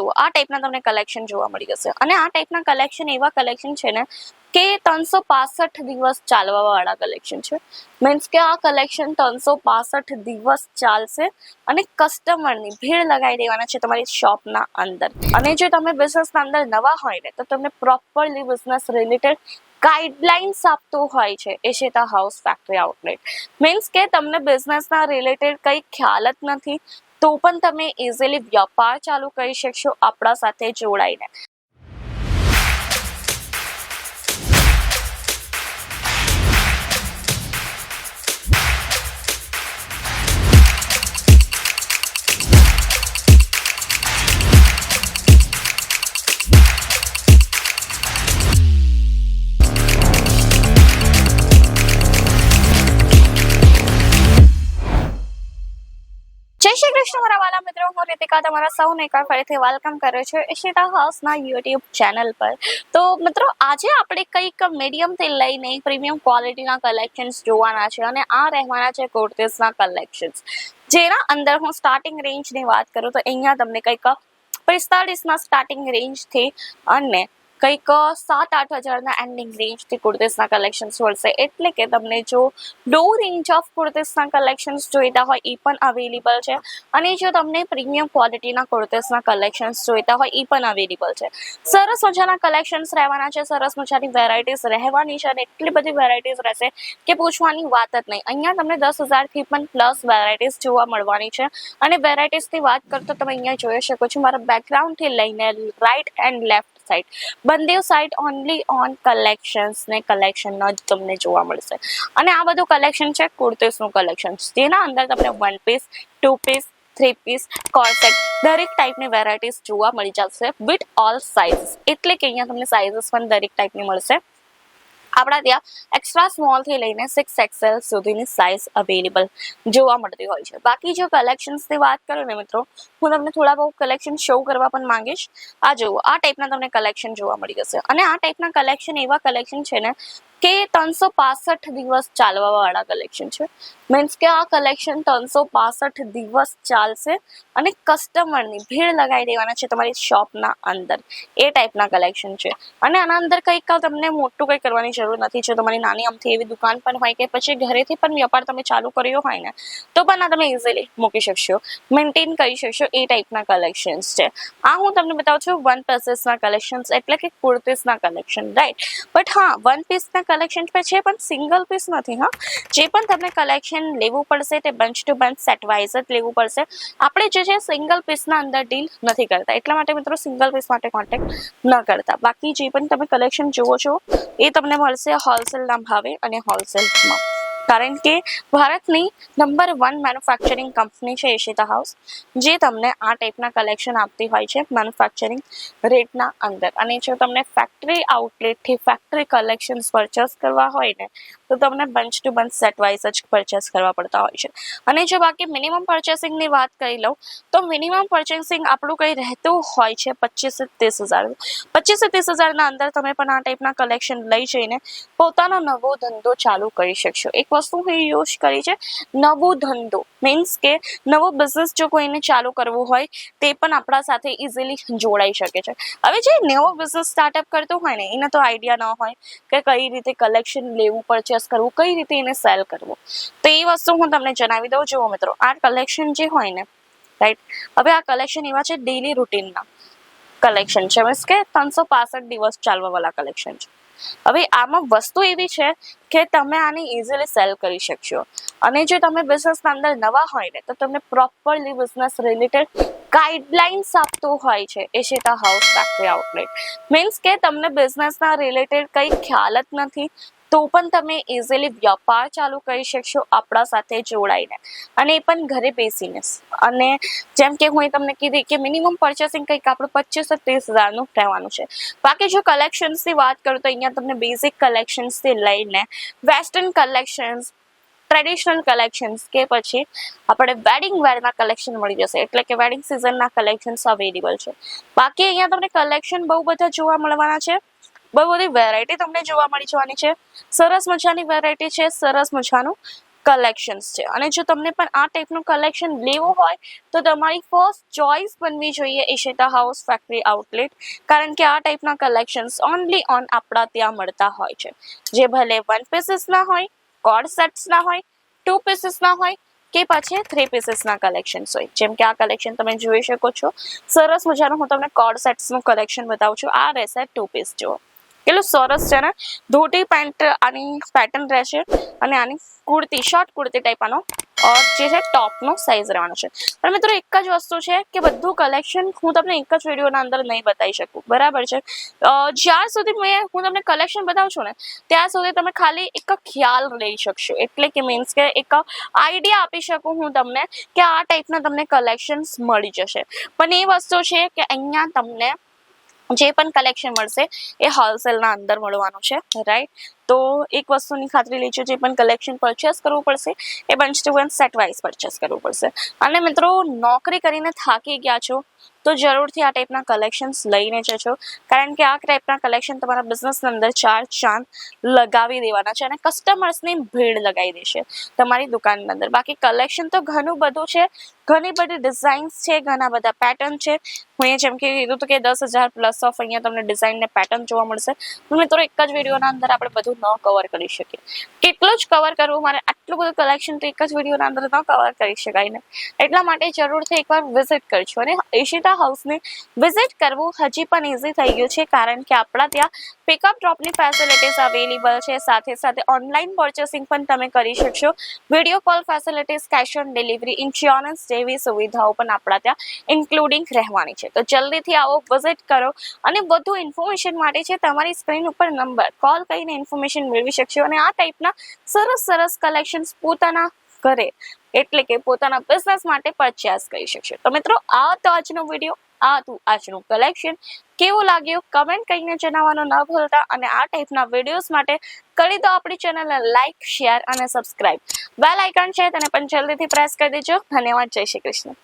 જુઓ આ ટાઈપના તમને કલેક્શન જોવા મળી જશે અને આ ટાઈપના કલેક્શન એવા કલેક્શન છે ને કે 365 દિવસ ચાલવા વાળા કલેક્શન છે. મીન્સ કે આ કલેક્શન 365 દિવસ ચાલશે અને કસ્ટમરની ભીડ લગાવી દેવાના છે તમારી શોપના અંદર. અને જો તમે બિઝનેસના અંદર નવા હોય ને તો તમને પ્રોપરલી બિઝનેસ રિલેટેડ ગાઈડલાઇન્સ આપતું હોય છે એશિતા હાઉસ ફેક્ટરી આઉટલેટ. મીન્સ કે તમને બિઝનેસના રિલેટેડ કંઈ ખ્યાલ જ નથી તો પણ તમે ઇઝીલી વ્યાપાર ચાલુ કરી શકશો આપણા સાથે જોડાઈને. જય શ્રી કૃષ્ણ મારા વાલા મિત્રો, હું રીતિકા તમારા સૌને એકવાર ફરીથી વેલકમ કરું છું એશિતા હાઉસના યુટ્યુબ ચેનલ પર. તો મિત્રો આજે આપણે કંઈક મીડિયમથી લઈને પ્રીમિયમ ક્વોલિટીના કલેક્શન્સ જોવાના છે અને આ રહેવાના છે કુર્તીઝના કલેક્શન્સ. જેના અંદર હું સ્ટાર્ટિંગ રેન્જની વાત કરું તો અહીંયા તમને કંઈક 45ના સ્ટાર્ટિંગ રેન્જથી અને કંઈક 7-8 હજારના એન્ડિંગ રેન્જથી કુર્તીઝના કલેક્શન્સ મળશે. એટલે કે તમને જો લો રેન્જ ઓફ કુર્તીઝના કલેક્શન્સ જોઈતા હોય એ પણ અવેલેબલ છે અને જો તમને પ્રીમિયમ ક્વોલિટીના કુર્તીઝના કલેક્શન્સ જોઈતા હોય એ પણ અવેલેબલ છે. સરસ મજાના કલેક્શન્સ રહેવાના છે, સરસ મજાની વેરાયટીઝ રહેવાની છે અને એટલી બધી વેરાયટીઝ રહેશે કે પૂછવાની વાત જ નહીં. અહીંયા તમને 10,000થી પણ પ્લસ વેરાયટીઝ જોવા મળવાની છે અને વેરાયટીઝની વાત કરતો તમે અહીંયા જોઈ શકો છો મારા બેકગ્રાઉન્ડથી લઈને રાઈટ એન્ડ લેફ્ટ સાઈડ બંને સાઈડ ઓનલી ઓન કલેક્શન્સ ને કલેક્શન જ તમને જોવા મળશે. અને આ બધું કલેક્શન છે કુર્તીઝનું કલેક્શન, જેના અંદર તમને 1 પીસ, 2 પીસ, 3 પીસ, કોર્સેટ દરેક ટાઈપની વેરાયટીઝ જોવા મળી જશે વિથ ઓલ સાઇઝ. એટલે કે અહીંયા તમને સાઇઝીસ પણ દરેક ટાઈપની મળશે. આપણા ત્યાં એક્સ્ટ્રા સ્મોલથી લઈને 6XL સુધીની સાઇઝ અવેલેબલ જોવા મળતી હોય છે. બાકી જો કલેક્શન્સની વાત કરું ને મિત્રો, હું તમને થોડા બહુ કલેક્શન શો કરવા પણ માંગીશ. આ જુઓ આ ટાઈપના તમને કલેક્શન જોવા મળી જશે અને આ ટાઈપના કલેક્શન એવા કલેક્શન છે ને કે 365 દિવસ ચાલવા વાળા કલેક્શન છે. મીન્સ કે આ કલેક્શન 365 દિવસ ચાલશે અને કસ્ટમરની ભીડ લગાવી દેવાના છે તમારી શોપના અંદર. એ ટાઈપના કલેક્શન છે અને આના અંદર કંઈક તમને મોટું કંઈ કરવાની જરૂર નથી. જો તમારી નાની અમથી એવી દુકાન પણ હોય કે પછી ઘરેથી પણ વ્યાપાર તમે ચાલુ કર્યો હોય ને તો પણ આ તમે ઇઝીલી મૂકી શકશો, મેન્ટેન કરી શકશો. એ ટાઈપના કલેક્શન્સ છે. આ હું તમને બતાવું છું 1 પીસના કલેક્શન્સ એટલે કે કુર્તીઝના કલેક્શન, રાઈટ. બટ હા 1 પીસના કલેક્શન પર છે પણ સિંગલ પીસ નથી. હા, જે પણ તમને કલેક્શન લેવું પડશે તે bunch to bunch set wise જ લેવું પડશે. આપણે જે છે સિંગલ પીસના અંદર ડીલ નથી કરતા, એટલા માટે મિત્રો સિંગલ પીસ માટે કોન્ટેક્ટ ન કરતા. બાકી જે પણ તમે કલેક્શન જુઓ છો એ તમને મળશે હોલસેલના ભાવે અને હોલસેલમાં. કારણ કે ભારતની નંબર 1 મેન્યુફેક્ચરિંગ કંપની છે એશિતા હાઉસ, જે તમને આ ટાઈપના કલેક્શન આપતી હોય છે મેન્યુફેક્ચરિંગ રેટના અંદર. અને જો તમને ફેક્ટરી આઉટલેટથી ફેક્ટરી કલેક્શન્સ પરચેસ કરવા હોય ને તો તમને bunch to bunch set wise જ પરચેસ કરવા પડતા હોય છે. અને જો બાકી મિનિમમ પરચેસિંગની વાત કરી લઉં તો મિનિમમ પરચેસિંગ આપણું કંઈ રહેતું હોય છે 25,000 થી 30,000. 25,000 થી 30,000ના અંદર તમે પણ આ ટાઈપના કલેક્શન લઈ જઈને પોતાનો નવો ધંધો ચાલુ કરી શકશો. એક વસ્તુ હું યુઝ કરી છે નવો ધંધો, મીન્સ કે નવો બિઝનેસ જો કોઈને ચાલુ કરવું હોય તે પણ આપણા સાથે ઇઝીલી જોડાઈ શકે છે. હવે જે નવો બિઝનેસ સ્ટાર્ટઅપ કરતો હોય ને એને તો આઈડિયા ન હોય કે કઈ રીતે કલેક્શન લેવું, પરચેસ કરવું, કઈ રીતે એને સેલ કરવું. તો એ વસ્તુ હું તમને જણાવી દઉં. જુઓ મિત્રો, આ કલેક્શન જે હોય ને, રાઈટ, હવે આ કલેક્શન એવા છે ડેલી રૂટીનના કલેક્શન છે. મીન્સ કે 365 દિવસ ચાલવાવાળા કલેક્શન છે. હવે આમાં વસ્તુ એવી છે કે તમે આને ઇઝીલી સેલ કરી શકશો. અને જો તમે બિઝનેસના અંદર નવા હોય ને તો તમને પ્રોપરલી બિઝનેસ રિલેટેડ ગાઈડલાઇન્સ આપતું હોય છે એશિતા હાઉસ ફેક્ટરી આઉટલેટ. મીન્સ કે તમને બિઝનેસના રિલેટેડ કંઈ ખ્યાલ જ નથી તો પણ તમે ઇઝીલી વ્યાપાર ચાલુ કરી શકશો આપણા સાથે જોડાઈને, અને એ પણ ઘરે બેસીને. અને જેમ કે હું તમને કીધી કે મિનિમમ પરચેસિંગ કંઈક આપણું 25,000 થી 30,000નું રહેવાનું છે. બાકી જો કલેક્શન્સની વાત કરું તો અહીંયા તમને બેઝિક કલેક્શન્સથી લઈને વેસ્ટર્ન કલેક્શન્સ, ટ્રેડિશનલ કલેક્શન્સ કે પછી આપણે વેડિંગ વેરના કલેક્શન મળી જશે. એટલે કે વેડિંગ સિઝનના કલેક્શન્સ અવેલેબલ છે. બાકી અહીંયા તમને કલેક્શન બહુ બધા જોવા મળવાના છે, બહુ બધી વેરાયટી તમને જોવા મળી જવાની છે. સરસ મજાની વેરાયટી છે, સરસ મજાનું કલેક્શન્સ છે. અને જો તમને પણ આ ટાઈપનું કલેક્શન લેવું હોય તો તમારી ફર્સ્ટ ચોઇસ બનવી જોઈએ ઈશિતા હાઉસ ફેક્ટરી આઉટલેટ, કારણ કે આ ટાઈપના કલેક્શન્સ ઓનલી ઓન આપણા ત્યાં મળતા હોય છે. જે ભલે 1 પીસીસના હોય, કોડ સેટ્સના હોય, 2 પીસીસના હોય કે પછી 3 પીસીસના કલેક્શન્સ હોય. જેમ કે આ કલેક્શન તમે જોઈ શકો છો, સરસ મજાનું હું તમને કોડ સેટ્સનું કલેક્શન બતાવું છું. આ રહેશે 2 પીસ. જુઓ કેટલું સરસ છે ને, ધોતી પેન્ટ આની પેટર્ન રહેશે અને આની કુર્તી, શોર્ટ કુર્તી ટાઈપ આનો જે છે ટોપનો સાઇઝ રહેવાનો છે. પણ મિત્રો એક જ વસ્તુ છે કે બધું કલેક્શન હું તમને એક જ વિડીયોના અંદર નહીં બતાવી શકું, બરાબર છે. જ્યાં સુધી હું તમને કલેક્શન બતાવું છું ને ત્યાં સુધી તમે ખાલી એક ખ્યાલ લઈ શકશો, એટલે કે મીન્સ કે એક આઈડિયા આપી શકું હું તમને કે આ ટાઈપના તમને કલેક્શન્સ મળી જશે. પણ એ વસ્તુ છે કે અહીંયા તમને જે પણ કલેક્શન મળશે એ હોલસેલના અંદર મળવાનું છે, રાઈટ. તો એક વસ્તુની ખાતરી લેજો, જે પણ કલેક્શન પરચેસ કરવું પડશે એ bunch to bunch set wise purchase કરવું પડશે. અને મિત્રો નોકરી કરીને થાકી ગયા છો તો જરૂરથી આ ટાઈપના કલેક્શન્સ લઈને જજો, કારણ કે આ ટાઈપના કલેક્શન તમારા બિઝનેસની અંદર 4 ચાંદ લગાવી દેવાના છે અને કસ્ટમર્સની ભીડ લગાવી દેશે તમારી દુકાનની અંદર. બાકી કલેક્શન તો ઘણું બધું છે, ઘણી બધી ડિઝાઇન્સ છે, ઘણા બધા પેટર્ન છે. હું જેમ કે કીધું હતું કે 10,000 પ્લસ ઓફ અહીંયા તમને ડિઝાઇન ને પેટર્ન જોવા મળશે. મિત્રો એક જ વિડીયોના અંદર આપણે બધું ન કવર કરી શકીએ. કેટલું જ કવર કરવું, મારે આટલું બધું કલેક્શન તો એક જ વિડીયોના અંદર ન કવર કરી શકાય ને. એટલા માટે જરૂરથી એકવાર વિઝિટ કરજો. અને ઈશિતા હાઉસને વિઝિટ કરવું હજી પણ ઇઝી થઈ ગયું છે, કારણ કે આપણા ત્યાં પિકઅપ ડ્રોપની ફેસિલિટીઝ અવેલેબલ છે. સાથે સાથે ઓનલાઈન પર્ચેસિંગ પણ તમે કરી શકશો. Video call facilities, cash on delivery, insurance જેવી સુવિધાઓ પણ આપણા ત્યાં ઇન્ક્લુડિંગ રહેવાની છે. તો જલ્દીથી આવો, વિઝિટ કરો. અને વધુ ઇન્ફોર્મેશન માટે છે તમારી સ્ક્રીન ઉપર નંબર, કોલ કરીને ઇન્ફોર્મેશન મેળવી શકશો. અને આ ટાઈપના સરસ કલેક્શન્સ પોતાના ઘરે એટલે કે પોતાના બિઝનેસ માટે પરચેસ કરી શકશો. તો મિત્રો આ તો આજનો વિડીયો, આ હતું આજનું કલેક્શન. કેવું લાગ્યું કમેન્ટ કરીને જણાવવાનું ન ભૂલતા. અને આ ટાઈપના વિડીયોઝ માટે કરી દો આપણી ચેનલને લાઇક, શેર અને સબસ્ક્રાઇબ. બેલ આઇકન છે તેને પણ જલ્દીથી પ્રેસ કરી દેજો. ધન્યવાદ. જય શ્રી કૃષ્ણ.